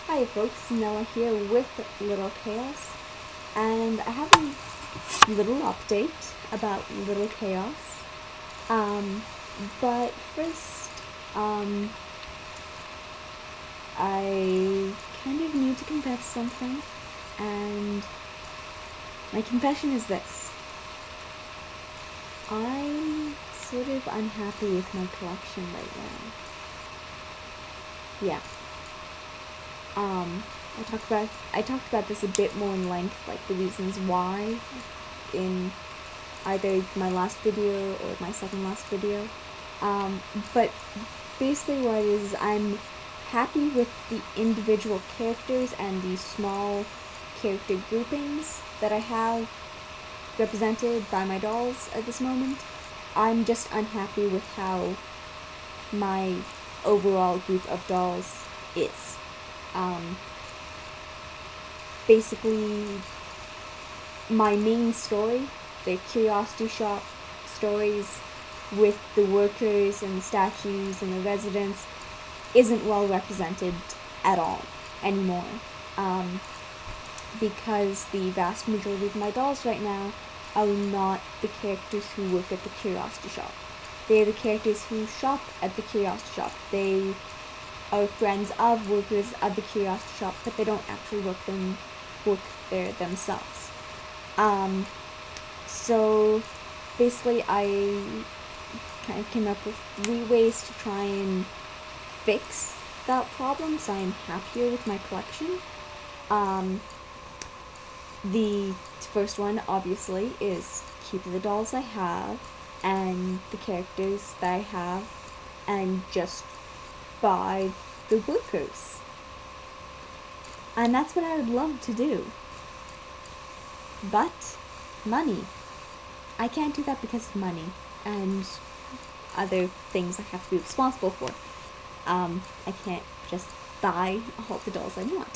Hi folks, Nella here with Little Chaos, and I have a little update about Little Chaos. But first, I kind of need to confess something, and my confession is this. I'm sort of unhappy with my collection right now. Yeah. I talked about this a bit more in length, like the reasons why, in either my last video or my second last video. But basically what it is, I'm happy with the individual characters and the small character groupings that I have represented by my dolls at this moment. I'm just unhappy with how my overall group of dolls is. Basically, my main story, the Curiosity Shop stories with the workers and the statues and the residents, isn't well represented at all anymore. Because the vast majority of my dolls right now are not the characters who work at the Curiosity Shop. They're the characters who shop at the Curiosity Shop. They are friends of workers of the Curiosity Shop, but they don't actually work there themselves. So basically I kind of came up with 3 ways to try and fix that problem, so I'm happier with my collection. The first one, obviously, is keep the dolls I have and the characters that I have and just buy the workers. And that's what I would love to do. But money. I can't do that because of money and other things I have to be responsible for. I can't just buy all the dolls I want.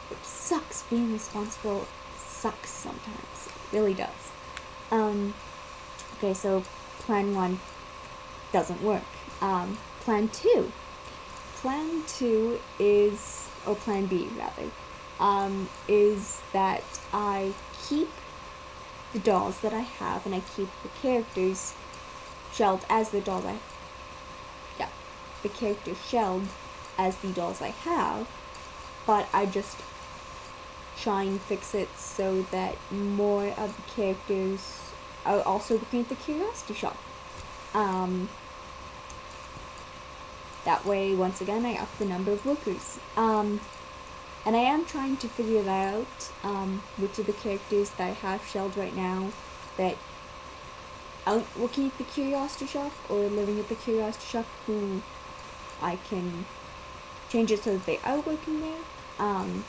Which sucks. Being responsible sucks sometimes. It really does. Okay, so plan 1 doesn't work. Plan 2. Plan 2 is, or plan B rather, is that I keep the dolls that I have and I keep the characters shelled as the dolls the characters shelled as the dolls I have, but I just try and fix it so that more of the characters are also working at the Curiosity Shop. That way, once again, I up the number of workers. And I am trying to figure that out, which of the characters that I have shelled right now that aren't working at the Curiosity Shop or living at the Curiosity Shop, who I can change it so that they are working there. I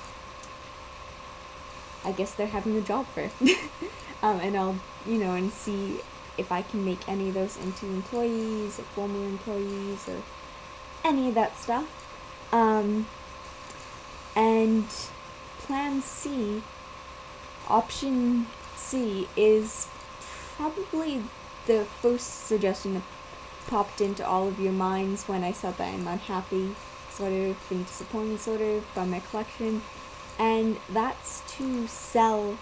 guess they're having a job fair. And I'll, and see if I can make any of those into employees or former employees or any of that stuff. And plan C, option C, is probably the first suggestion that popped into all of your minds when I said that I'm unhappy, sort of, and disappointed, sort of, by my collection. And that's to sell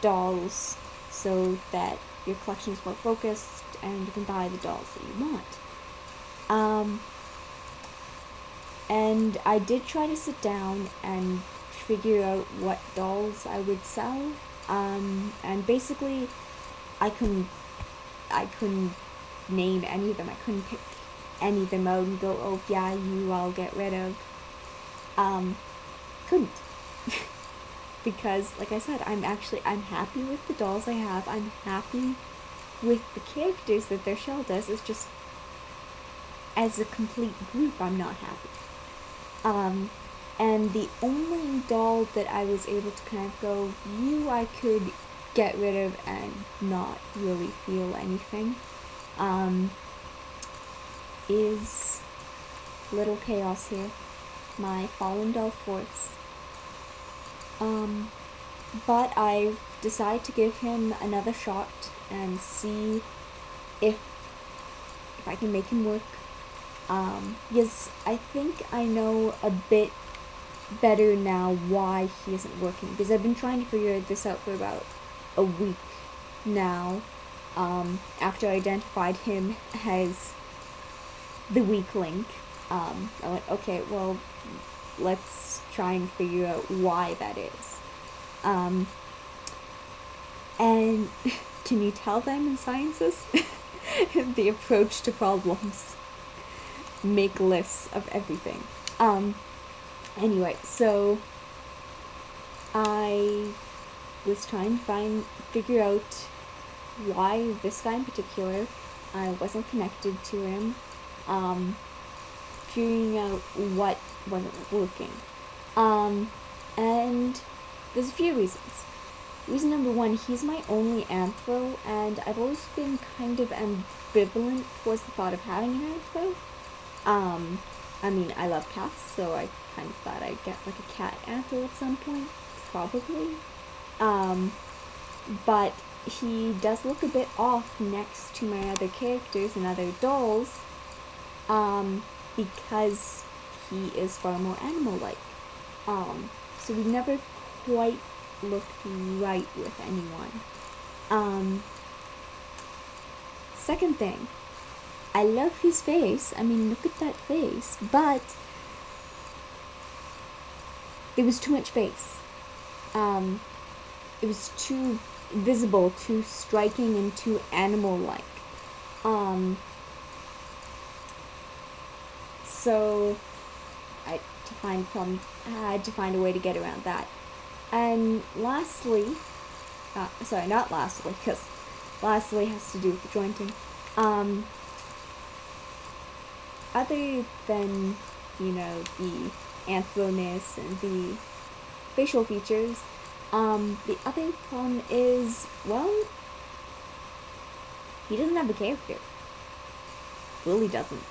dolls so that your collection is more focused and you can buy the dolls that you want. And I did try to sit down and figure out what dolls I would sell. And basically, I couldn't name any of them. I couldn't pick any of them out and go, oh yeah, you I'll get rid of. Couldn't. Because, like I said, I'm happy with the dolls I have. I'm happy with the characters that they're shelled as. It's just, as a complete group, I'm not happy. And the only doll that I was able to kind of go, I could get rid of and not really feel anything, is Little Chaos here, my Fallen Doll Force. But I've decided to give him another shot and see if I can make him work. Yes, I think I know a bit better now why he isn't working, because I've been trying to figure this out for about a week now, after I identified him as the weak link. I went, okay, well, let's try and figure out why that is. And can you tell them in sciences? The approach to problems. Make lists of everything. Anyway, so I was trying to figure out why this guy in particular, I wasn't connected to him, figuring out what wasn't working. And there's a few reasons. Reason number one, he's my only anthro, and I've always been kind of ambivalent towards the thought of having an anthro. I mean, I love cats, so I kind of thought I'd get like a cat anthro at some point, probably. But he does look a bit off next to my other characters and other dolls, because he is far more animal-like. So we never quite looked right with anyone. Second thing, I love his face. I mean, look at that face. But it was too much face. It was too visible, too striking, and too animal-like. So I had to find a way to get around that. And lastly, not lastly, because lastly has to do with the jointing. Other than, the anthroness and the facial features, the other problem is, well, he doesn't have a character. Really doesn't.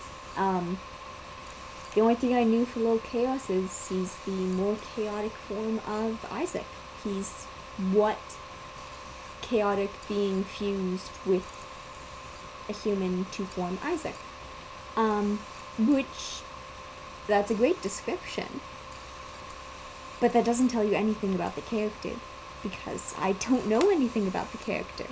The only thing I knew for Lil Chaos is he's the more chaotic form of Isaac. He's what chaotic being fused with a human to form Isaac. Which, that's a great description. But that doesn't tell you anything about the character, because I don't know anything about the character.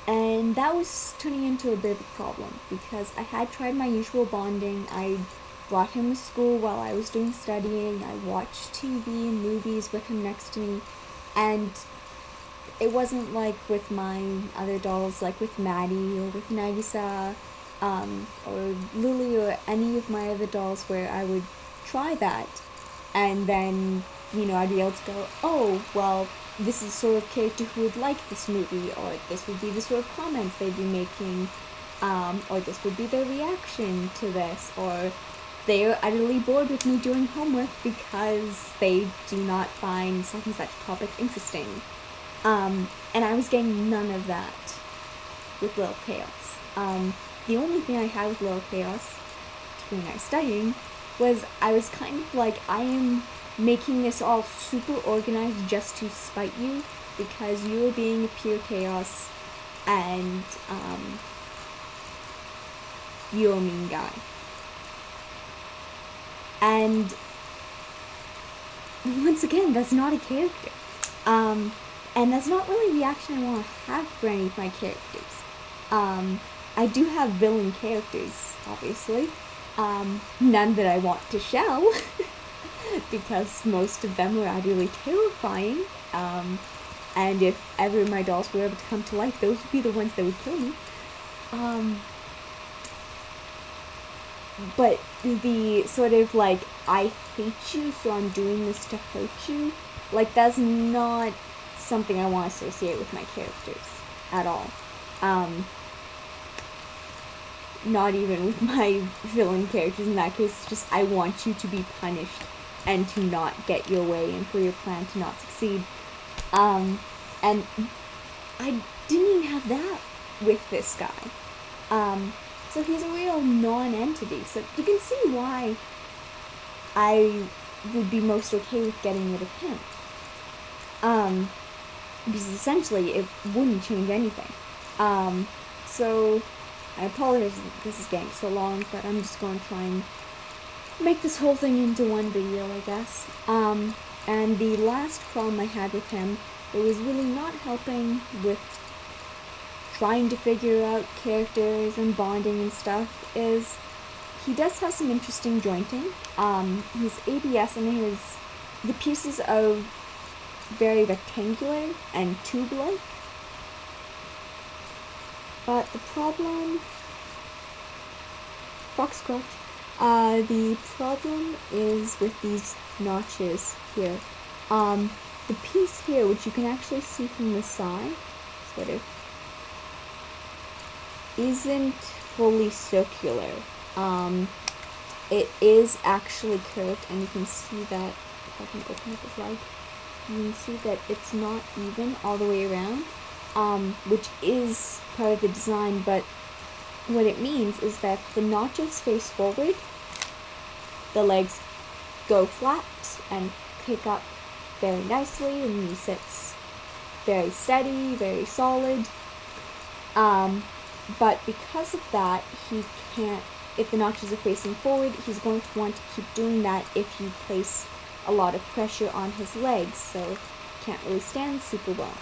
And that was turning into a bit of a problem, because I had tried my usual bonding. I brought him to school while I was doing studying. I watched TV and movies with him next to me, and it wasn't like with my other dolls, like with Maddie or with Nagisa, or Lily or any of my other dolls, where I would try that, and then, I'd be able to go, oh, well, this is sort of character who would like this movie, or this would be the sort of comments they'd be making, or this would be their reaction to this, or they're utterly bored with me doing homework because they do not find such and such topic interesting. And I was getting none of that with Lil Chaos. The only thing I had with Lil Chaos, when I was studying, was I was kind of like, I am making this all super organized just to spite you, because you are being a pure chaos, and you're a mean guy. And once again, that's not a character. And that's not really the reaction I want to have for any of my characters. I do have villain characters, obviously. None that I want to shell, because most of them are utterly terrifying. And if ever my dolls were ever to come to life, those would be the ones that would kill me. But the sort of like, I hate you, so I'm doing this to hurt you, like, that's not something I want to associate with my characters at all. Not even with my villain characters. In that case, it's just, I want you to be punished and to not get your way and for your plan to not succeed. And I didn't even have that with this guy. So he's a real non-entity. So you can see why I would be most okay with getting rid of him. Because essentially it wouldn't change anything. So I apologize that this is getting so long, but I'm just going to try and make this whole thing into one video, I guess. And the last problem I had with him, it was really not helping with trying to figure out characters and bonding and stuff, is he does have some interesting jointing. His ABS and the pieces are very rectangular and tube-like. But the problem, Foxcroft, the problem is with these notches here. The piece here, which you can actually see from the side, sort of, isn't fully circular. It is actually curved, and you can see that, if I can open up the slide, you can see that it's not even all the way around, which is part of the design, but what it means is that the notches face forward, the legs go flat and kick up very nicely, and he sits very steady, very solid. But because of that, he can't, if the notches are facing forward, he's going to want to keep doing that if you place a lot of pressure on his legs, so he can't really stand super well.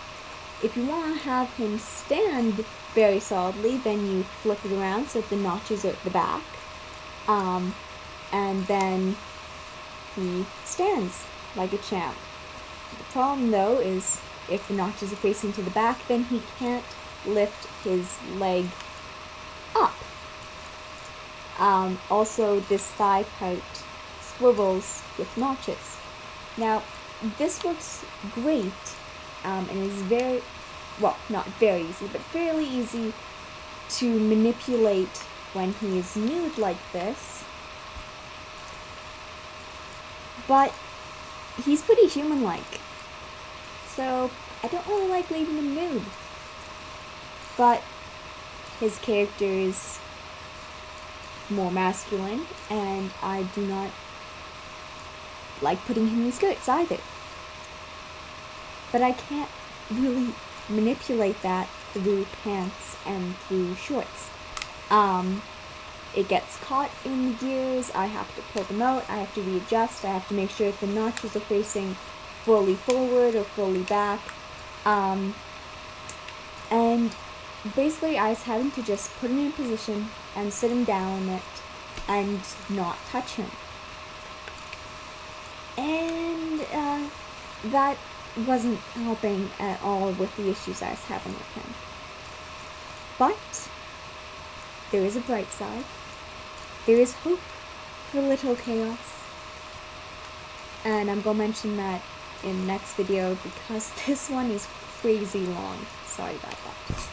If you want to have him stand very solidly, then you flip it around so that the notches are at the back, and then he stands like a champ. The problem, though, is if the notches are facing to the back, then he can't lift his leg up. Also, this thigh part swivels with notches. Now, this works great, and is very, well, not very easy, but fairly easy to manipulate when he is nude like this. But he's pretty human-like, so I don't really like leaving him nude. But his character is more masculine, and I do not like putting him in skirts either. But I can't really manipulate that through pants and through shorts. It gets caught in the gears, I have to pull them out, I have to readjust, I have to make sure if the notches are facing fully forward or fully back. And basically I was having to just put him in position and sit him down it and not touch him. And that wasn't helping at all with the issues I was having with him. But there is a bright side. There is hope for Little Chaos. And I'm going to mention that in the next video because this one is crazy long. Sorry about that.